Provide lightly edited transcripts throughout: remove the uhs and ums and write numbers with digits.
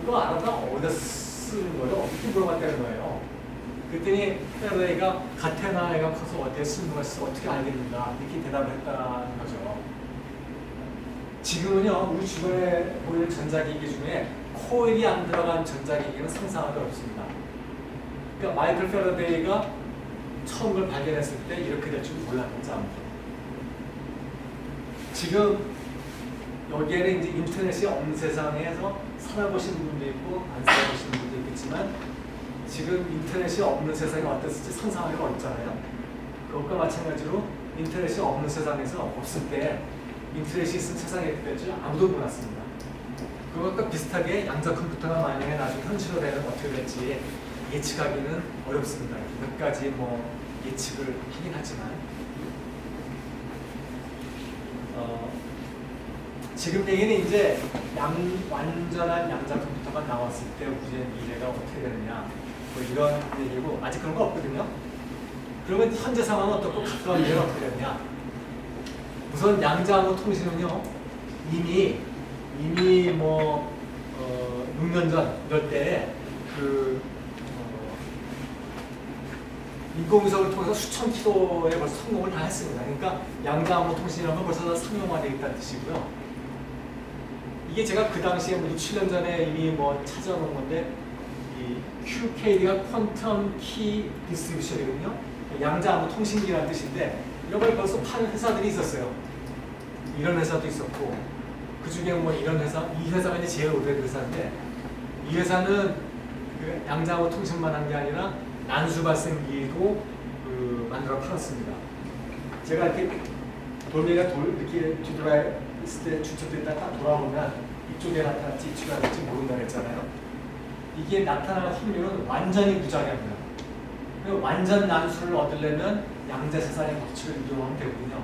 이거 알아봐 어디다 쓰는 거예요? 어떻게 물어봤다는 거예요. 그랬더니 페라데이가 가테나에가 커서 어디에 쓰는 것을 어떻게 알겠는가 이렇게 대답을 했다는 거죠. 지금은요 우리 주변에 보이는 전자기기 중에 코일이 안 들어간 전자기기는 상상하기 어렵습니다. 그러니까 마이클 페라데이가 처음 걸 발견했을 때 이렇게 될 줄 몰랐는지 아무도. 지금 여기에는 이제 인터넷이 없는 세상에서 살아보신 분도 있고 안 살아보신 분도 있겠지만 지금 인터넷이 없는 세상이 어땠을지 상상하기가 어렵잖아요. 그것과 마찬가지로 인터넷이 없는 세상에서 없을 때 인터넷이 있은 세상이 어떻게 될지 아무도 몰랐습니다. 그것과 비슷하게 양자 컴퓨터가 만약에 나중에 현실화되면 어떻게 될지 예측하기는 어렵습니다. 몇 가지 뭐 예측을 하긴 하지만 지금 얘기는 이제 완전한 양자 컴퓨터가 나왔을 때 우리의 미래가 어떻게 되느냐 뭐 이런 얘기고 아직 그런 거 없거든요. 그러면 현재 상황은 어떻고 가까운 미래는 어떻게 되느냐. 우선 양자암호 통신은요 이미 뭐 6년 전 이럴 때 인공위성을 통해서 수천 킬로에 벌써 성공을 다 했습니다. 그러니까 양자암호 통신이라는 건 벌써 상용화되어 있다는 뜻이고요. 이게 제가 그 당시에 7년 전에 이미 뭐 찾아놓은 건데 이 QKD가 퀀텀 키 디스트리뷰션이거든요. 양자암호 통신기라는 뜻인데 이런 걸 벌써 파는 회사들이 있었어요. 이런 회사도 있었고 그 중에 뭐 이런 회사, 이 회사가 이제 제일 오래된 회사인데 이 회사는 그 양자암호 통신만 한 게 아니라 난수 발생기도 만들어 팔았습니다. 제가 이렇게 돌멩이가 이렇게 뒤돌아 있을 때 주첩됐다가 돌아오면 이쪽에 나타날지 이쪽에 나타날지 모른다고 했잖아요. 이게 나타나는 확률은 완전히 무작위합니다. 완전 난수를 얻으려면 양자 세상의 법칙을 이용하면 되거든요.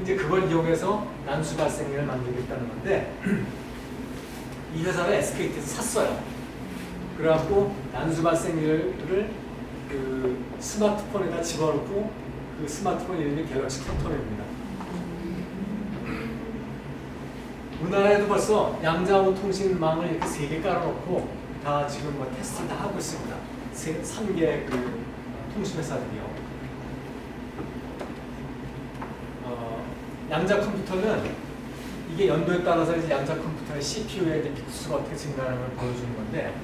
이제 그걸 이용해서 난수 발생기를 만들겠다는 건데 이 회사를 SKT에서 샀어요. 그래갖고 난수 발생기를 그 스마트폰에다 집어넣고 그 스마트폰 이름이 갤럭시 캡터입니다. 우리나라에도 벌써 양자암호 통신망을 이렇게 3개 깔아놓고 다 지금 뭐 테스트 다 하고 있습니다. 3개 그 통신회사들이요. 양자 컴퓨터는 이게 연도에 따라서 이제 양자 컴퓨터의 CPU의 이제 빅수가 어떻게 증가하는 걸 보여주는 건데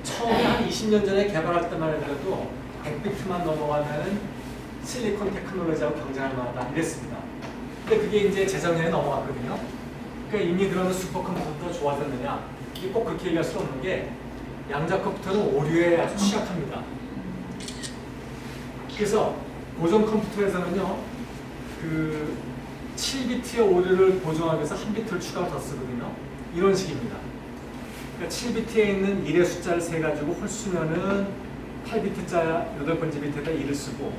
처음에 한 20년 전에 개발할 때만 해도 100비트만 넘어가면은 실리콘 테크놀로지하고 경쟁할 만하다 이랬습니다. 근데 그게 이제 재작년에 넘어갔거든요. 그러니까 이미 그러면 슈퍼컴퓨터가 좋아졌느냐? 이게 꼭 그렇게 얘기할 수 없는 게 양자 컴퓨터는 오류에 아주 취약합니다. 그래서 고전 컴퓨터에서는요, 그 7비트의 오류를 보정하기 위해서 1비트를 추가로 더 쓰거든요. 이런 식입니다. 그러니까 7비트에 있는 1의 숫자를 세가지고 홀수면은 8비트자 8번째 비트에다 1을 쓰고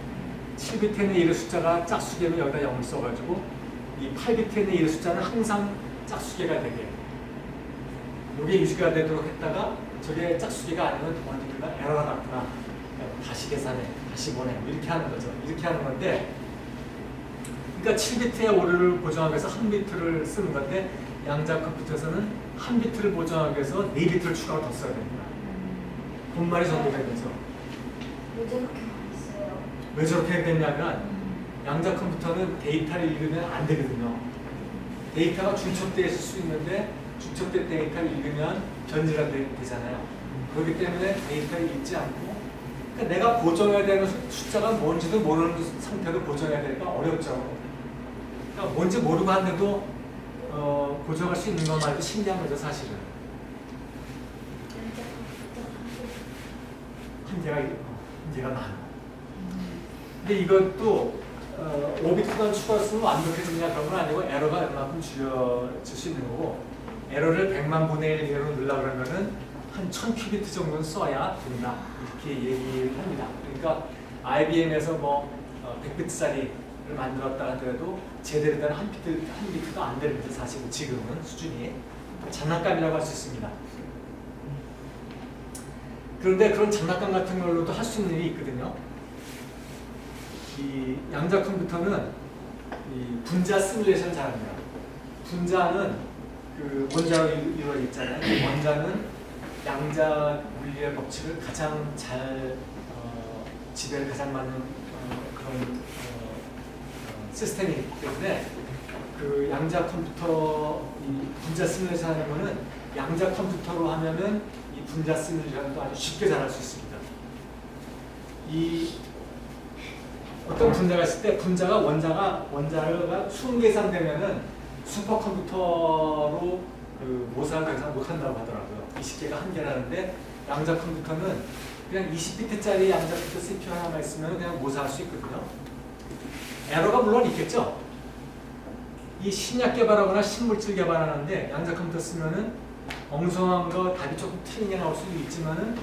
7비트에 있는 1의 숫자가 짝수개면 여기다 0을 써가지고 이 8비트에 있는 1의 숫자는 항상 짝수개가 되게 이게 유지가 되도록 했다가 저게 짝수개가 아니면 도마니까 에러가 났구나. 그러니까 다시 계산해, 다시 보내 이렇게 하는 거죠. 이렇게 하는 건데 그러니까 7비트의 오류를 보정하기 위해서 1비트를 쓰는 건데 양자 컴퓨터에서는 1비트를 보정하기 위해서 4비트를 추가로 더 써야 됩니다. 분말이 전도된 거죠. 왜 저렇게 많이 써요? 왜 저렇게 됐냐면 양자 컴퓨터는 데이터를 읽으면 안 되거든요. 데이터가 중첩되어 있을 수 있는데 중첩된 데이터를 읽으면 변질이 되잖아요. 그렇기 때문에 데이터를 읽지 않고 그러니까 내가 보정해야 되는 숫자가 뭔지도 모르는 상태로 보정해야 되니까 어렵죠. 그러니까 뭔지 모르고 하는데도 보정할 수 있는 것만 해도 신기한 거죠, 사실은. 한계가 많아. 근데 이것도 5비트만 추가 쓰면 완벽해지냐 그런 건 아니고 에러가 얼마큼 줄여질 수 있는 거고 에러를 100만 분의 1 이내로 넣으려고 그러면은 한 1000큐비트 정도는 써야 된다. 이렇게 얘기를 합니다. 그러니까 IBM에서 뭐 100비트짜리를 만들었다 하더라도 제대로 된 한 비트도 안 되는데 사실은 지금은 수준이 장난감이라고 할 수 있습니다. 그런데 그런 장난감 같은 걸로도 할 수 있는 일이 있거든요. 이 양자 컴퓨터는 이 분자 시뮬레이션을 잘합니다. 분자는 그 원자로 이루어져 있잖아요. 그 원자는 양자 물리의 법칙을 가장 잘 지배를 가장 많은 그런 시스템이기 때문에 그 양자 컴퓨터 이 분자 시뮬레이션 하는 거는 양자 컴퓨터로 하면은 이 분자 시뮬레이션도 아주 쉽게 잘할 수 있습니다. 이 어떤 분자가 있을 때 분자가 원자가 20개 이상 되면은 슈퍼컴퓨터로 그 모사를 더 이상 못한다고 하더라고요. 20개가 한계라는데 양자 컴퓨터는 그냥 20비트짜리 양자 컴퓨터 CPU 하나만 있으면 그냥 모사할 수 있거든요. 에러가 물론 있겠죠. 이 신약 개발하거나 신물질 개발하는데 양자 컴퓨터 쓰면은 엉성한 거 답이 조금 틀린 게 나올 수도 있지만은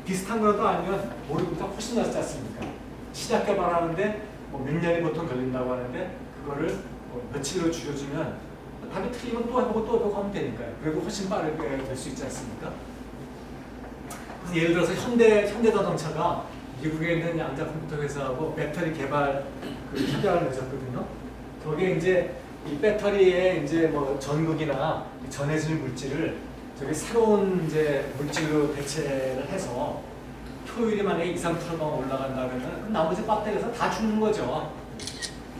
비슷한 거라도 아니면 모르고보다 훨씬 낫지 않습니까? 신약 개발하는데 뭐 몇 년이 보통 걸린다고 하는데 그거를 뭐 며칠로 줄여주면 답이 틀리면 또 해보고 또 해보고 하면 되니까요. 그래도 훨씬 빠르게 될 수 있지 않습니까? 그래서 예를 들어서 현대자동차가 미국에 있는 양자 컴퓨터 회사하고 배터리 개발 그 협약을 맺었거든요. 거기에 이제 이 배터리에 이제 뭐 전극이나 전해질 물질을 저기 새로운 이제 물질로 대체를 해서 효율이 만약에 2, 3%만 올라간다 그러면 그럼 나머지 배터리에서 다 죽는 거죠.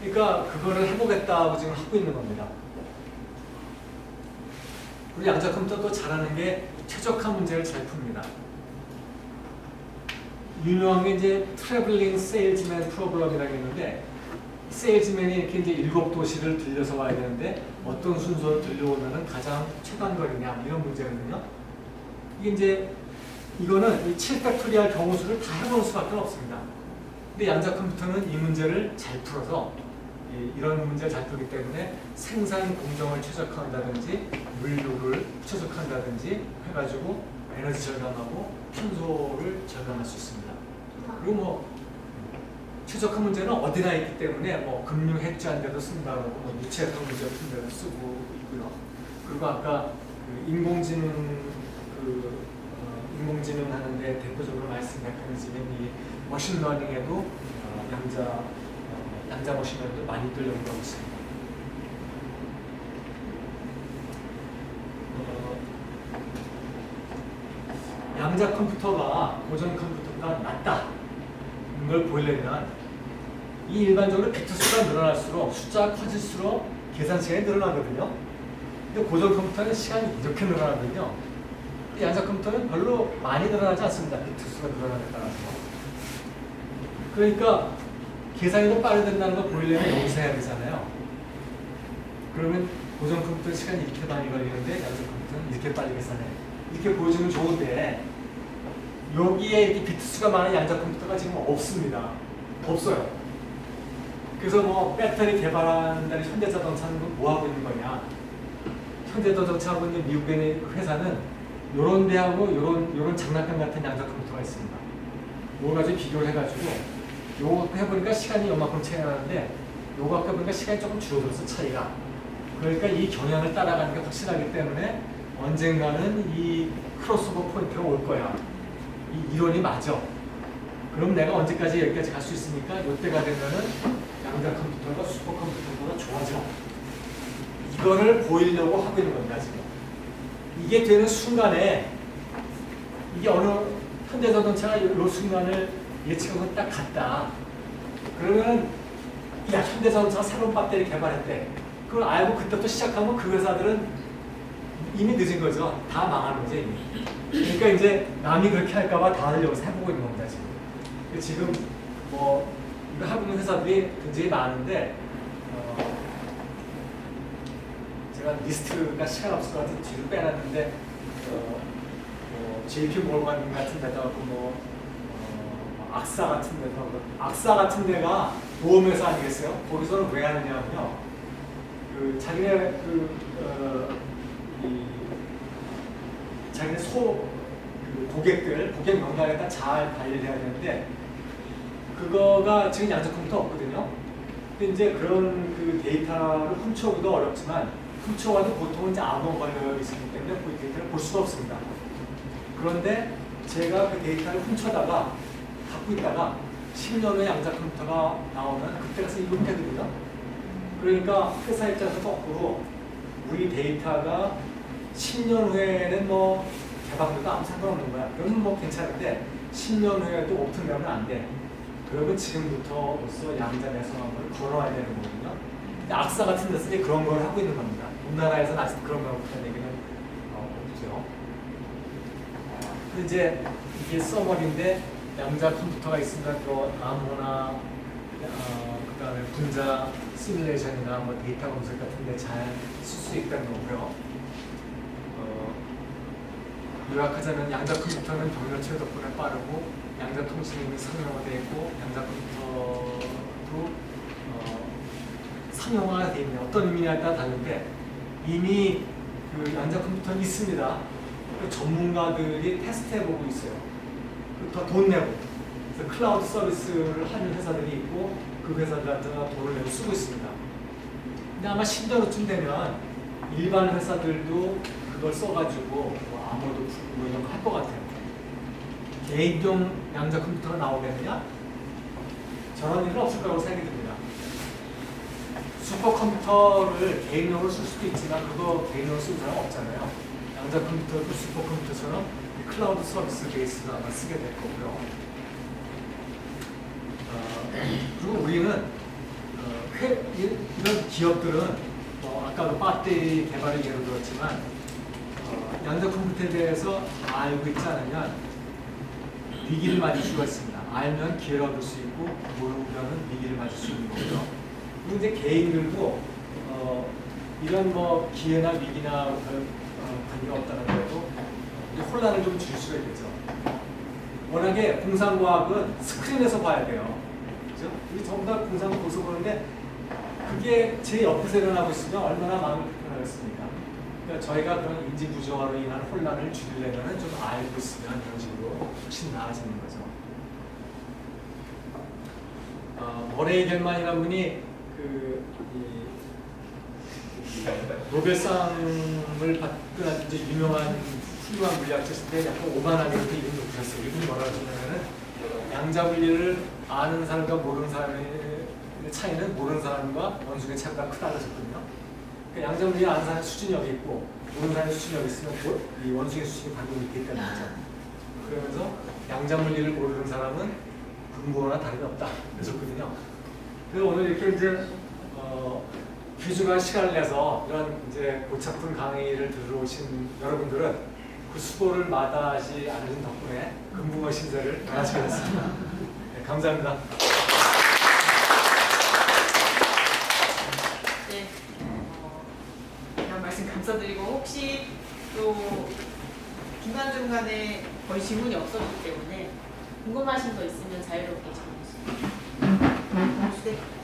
그러니까 그거를 해보겠다고 지금 하고 있는 겁니다. 우리 양자 컴퓨터도 잘하는 게 최적화 문제를 잘 풉니다. 유명한 게 이제 트래블링 세일즈맨 프로블럼이라고 있는데 세일즈맨이 이렇게 이제 7도시를 들려서 와야 되는데 어떤 순서로 들려오면은 가장 최단 거리냐 이런 문제거든요. 이게 이제 이거는 이 7팩토리얼 경우수를 다 해보는 수밖에 없습니다. 근데 양자 컴퓨터는 이 문제를 잘 풀어서 이런 문제를 잘 풀기 때문에 생산 공정을 최적화한다든지 물류를 최적화한다든지 해가지고 에너지 절감하고 탄소를 절감할 수 있습니다. 그리고 뭐 최적화 문제는 어디나 있기 때문에 뭐 금융 해지하는데도 쓴다고 뭐 유체성 문제 푸는 데도 쓰고 있고요. 그리고 아까 그 인공지능 하는데 대표적으로 말씀 메커니즘인 이 머신러닝에도 양자 머신러닝도 많이들 연구하고 있습니다. 양자 컴퓨터가 고전 컴퓨터보다 낫다. 걸 보이려면 이 일반적으로 비트 수가 늘어날수록 숫자가 커질수록 계산 시간이 늘어나거든요. 근데 고전 컴퓨터는 시간이 이렇게 늘어나거든요. 양자 컴퓨터는 별로 많이 늘어나지 않습니다. 비트 수가 늘어나는 데 따라서. 그러니까 계산이 더 빨리 된다는 걸 보이려면 여기서 해야 되잖아요. 그러면 고전 컴퓨터는 시간이 이렇게 많이 걸리는데 양자 컴퓨터는 이렇게 빨리 계산해. 이렇게 보여주면 좋은데 여기에 이렇게 비트 수가 많은 양자 컴퓨터가 지금 없습니다. 없어요. 그래서 뭐 배터리 개발한다는 현대자동차는 뭐 하고 있는 거냐? 현대자동차하고 있는 미국의 회사는 요런 데하고 요런 장난감 같은 양자 컴퓨터가 있습니다. 요걸 가지고 비교를 해가지고 요거 해보니까 시간이 요만큼 차이가 나는데 요거 해보니까 시간이 조금 줄어들어서 차이가. 그러니까 이 경향을 따라가는 게 확실하기 때문에 언젠가는 이 크로스오버 포인트가 올 거야. 이 이론이 맞아. 그럼 내가 언제까지 여기까지 갈 수 있으니까 이때가 되면은 양자 컴퓨터가 슈퍼컴퓨터보다 좋아져. 이거를 보이려고 하고 있는 겁니다, 지금. 이게 되는 순간에 이게 어느 현대자동차가 이 순간을 예측하고 딱 갔다. 그러면 야, 현대자동차가 새로운 배터리 개발했대. 그걸 알고 그때부터 시작하면 그 회사들은 이미 늦은 거죠. 다 망하는 거죠, 이미. 그러니까 이제 남이 그렇게 할까봐 다들 여기서 해보고 있는 겁니다, 지금. 지금 뭐 이거 하고 있는 회사들이 굉장히 많은데 제가 리스트가 시간 없을 것 같아서 뒤로 빼놨는데 뭐 JP 몰간 같은 데도 하고 악사 같은 데도 하고 악사 같은 데가 보험회사 아니겠어요? 거기서는 왜 하느냐면요. 그 자기네 자기네 고객 명단에다 잘 관리를 해야 되는데 그거가 지금 양자 컴퓨터 없거든요. 근데 이제 그런 그 데이터를 훔쳐오기도 어렵지만 훔쳐와도 보통은 이제 암호 걸려 있기 때문에 그 데이터를 볼 수가 없습니다. 그런데 제가 그 데이터를 훔쳐다가 갖고 있다가 10년 후에 양자 컴퓨터가 나오면 그때 가서 이용되거든요. 그러니까 회사 입장에서 거꾸로 우리 데이터가 10년 후에는 뭐 개방돼도 아무 상관없는 거야. 그러면 뭐 괜찮은데 10년 후에도 오픈되면 안 돼. 그러면 지금부터로서 양자 매수함을 걸어야 되는 거거든요. 근데 악사 같은 데서 이제 그런 걸 하고 있는 겁니다. 우리나라에서는 아직 그런 걸 못하는 얘기는 없죠. 근데 이제 이게 서버인데 양자 컴퓨터가 있으면 또 암호나 그다음에 분자 시뮬레이션이나 뭐 데이터 검색 같은 데 잘 쓸 수 있다는 거고요. 요약하자면 양자 컴퓨터는 병렬체 덕분에 빠르고 양자 통신이 상용화되어 있고 양자 컴퓨터도 상용화되어 있는 어떤 의미냐에 따라 다른데 이미 그 양자 컴퓨터는 있습니다. 그 전문가들이 테스트해보고 있어요. 더 돈 내고 그래서 클라우드 서비스를 하는 회사들이 있고 그 회사들한테가 돈을 내고 쓰고 있습니다. 근데 아마 10년 후쯤 되면 일반 회사들도 그걸 써가지고 뭐 암호도 풀고 뭐 이런 거 할 것 같아요. 개인용 양자 컴퓨터가 나오겠느냐? 저런 일은 없을 거라고 생각이 듭니다. 슈퍼컴퓨터를 개인용으로 쓸 수도 있지만 그거 개인용으로 쓰는 사람 없잖아요. 양자 컴퓨터도 슈퍼컴퓨터처럼 클라우드 서비스 베이스로 아마 쓰게 될 거고요. 그리고 우리는 이런 기업들은 아까도 배터리 개발을 예로 들었지만 양자 컴퓨터에 대해서 알고 있지 않으면 위기를 맞을 수가 있습니다. 알면 기회를 얻을 수 있고 모르면 위기를 맞을 수 있는 거고요. 그리고 이제 개인들도 이런 뭐 기회나 위기나 관계가 없다는 것도 혼란을 좀 줄 수가 있겠죠. 워낙에 공상과학은 스크린에서 봐야 돼요. 그죠? 우리 전부 다 공상을 보서 보는데 그게 제 옆에서 일어나고 있으면 얼마나 마음이 불편하겠습니까? 그러니까 저희가 그런 인지 부조화로 인한 혼란을 줄이려면 좀 알고 있으면 이런 식으로 훨씬 나아지는 거죠. 머레이 겔만이라는 분이 노벨상을 받은 이제 유명한 훌륭한 물리학자인데 약간 오만하게부터 이름을 붙였어요. 이분이 뭐라고 하셨냐면은 양자 물리를 아는 사람과 모르는 사람의 차이는 모르는 사람과 원숭이의 차이가 크다고 하셨거든요. 그러니까 양자 물리를 아는 사람의 수준이 여기 있고 모르는 사람의 수준이 여기 있으면 이 원숭이의 수준이 반동 밑에 있다는 거죠. 그러면서 양자 물리를 모르는 사람은 근거나 다름이 없다 그러셨거든요. 그래서 오늘 이렇게 이제 귀중한 시간을 내서 이런 이제 고차픈 강의를 들어오신 여러분들은 그 수고를 마다하지 않으신 덕분에 금붕어 신세를 만나시게 됐습니다. 네, 감사합니다. 네, 이런 말씀 감사드리고 혹시 또 중간중간에 거의 질문이 없었기 때문에 궁금하신 거 있으면 자유롭게 질문해주세요. 네.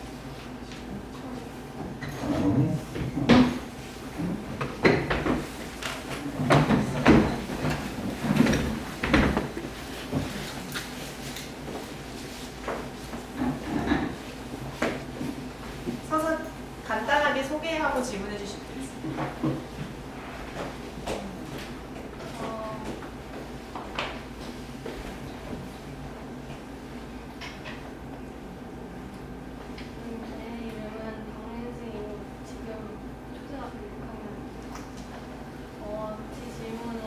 서서 간단하게 소개하고 질문해 주시면 되겠습니다. 제 이름은 박민수이고 지금 초등학교 6학년. 제 질문은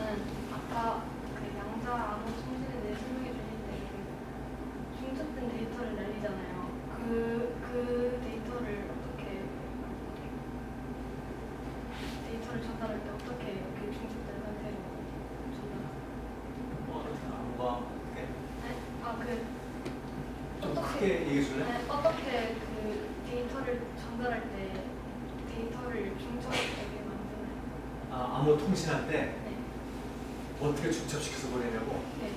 아까 그 양자 암호 통신에 대해 설명해 주실 때 중첩된 데이터를 날리잖아요. 그 데이터를 전달할 때 어떻게 이렇게 중첩된 상태로 전달하나요? 뭐가 네? 좀 크게 얘기해 줄래? 네, 어떻게 그 데이터를 전달할 때 데이터를 중첩되게 만드나요? 암호 통신할 때 네. 어떻게 중첩시켜서 보내냐고? 네.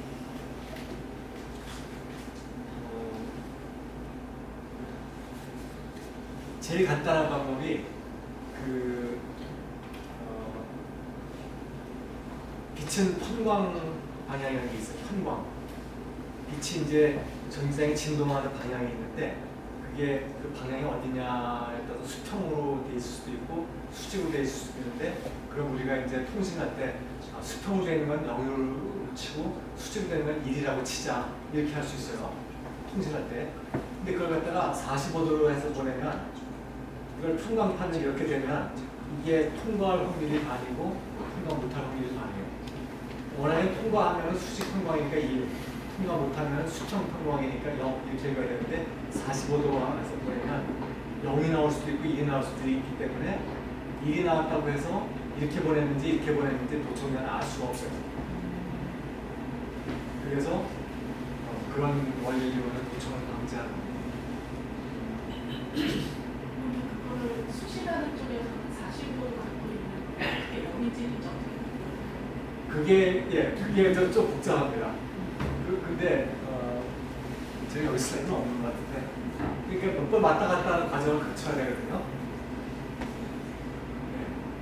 제일 간단한 방법이 빛은 편광 방향이라는 게 있어요. 편광. 빛이 이제 전기장이 진동하는 방향이 있는데 그게 그 방향이 어디냐에 따라서 수평으로 돼 있을 수도 있고 수직으로 돼 있을 수도 있는데 그럼 우리가 이제 통신할 때 수평으로 되어 있는 건 0으로 치고 수직으로 되는 건 1이라고 치자 이렇게 할 수 있어요. 통신할 때. 근데 그걸 갖다가 45도로 해서 보내면 이걸 편광판을 이렇게 되면 이게 통과할 확률이 반이고 통과 못할 확률이 많아요. 원하는 통과하면 수직 통과이니까 1, 통과 못하면 수평 통과이니까 0 이렇게 읽어야 되는데 45도가 해서 보면 0이 나올 수도 있고 1이 나올 수도 있기 때문에 1이 나왔다고 해서 이렇게 보냈는지 이렇게 보냈는지 도청자는 알 수가 없어요. 그래서 그런 원리로는 도청을 방지하는 거예요. 그거를 수시라는 쪽에서는 45도 갖고 있는 그게 영의질이 좀 그게 좀 복잡합니다. 근데 제가 여기 슬라이드는 없는 것 같은데, 그러니까 몇 번 왔다 갔다 하는 과정을 거쳐야 되거든요.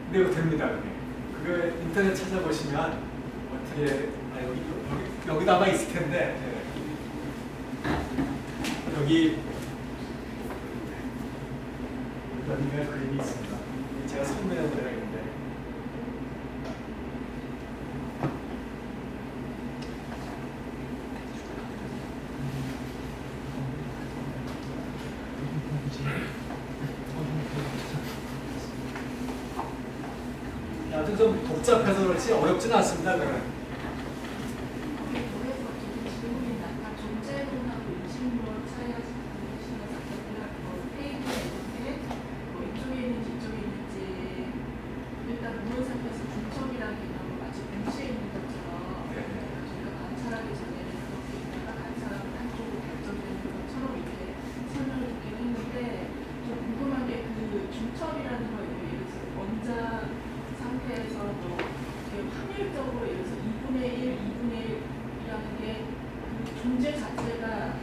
근데 이거 됩니다. 그게 인터넷 찾아보시면 어떻게 여기다 아마 있을 텐데 여기가 그림이 있습니다. 제가 설명해 드려야 되는데. 아주 좀 복잡해서 그렇지 어렵지는 않습니다. 그러면. 그래서 지금 질문이 약간 존재론하고 인식론 차이가 있으시는 작가들 페이지에 이렇게 뭐 이쪽에 있는지 이쪽에 있는지 일단 문헌 상태에서 중첩이라는 개념을 마치 동시에 있는 것처럼 저희가 관찰하기 전에는 그렇게 있다가 관찰하면 한쪽으로 발전되는 것처럼 이렇게 설명을 듣긴 했는데 좀 궁금한 게 그 중첩이라는 거 예를 들어서 원자 상태에서 뭐 확률적으로 예를 들어서 2분의 1, 2분의 1이라는 게 그 존재 자체가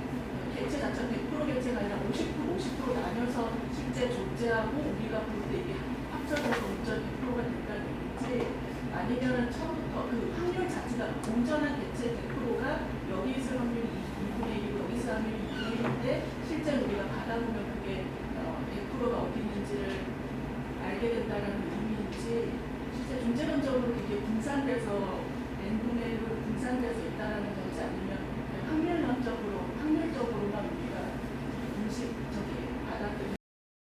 개체 자체가 100% 개체가 아니라 50% 나눠서 실제 존재하고 우리가 볼 때 이게 합쳐져서 온전 100%가 된다는 얘기인지 아니면은 처음부터 그 확률 자체가 온전한 개체 100%가 여기 있을 확률이 2분의 1이고 여기 있을 확률이 2분의 1인데 실제 우리가 받아보면 그게 100%가 어디 있는지를 알게 된다는 의미인지 실제 존재론적으로 이게 분산돼서 n분의 1로 분산돼서 있다는 건지 아니면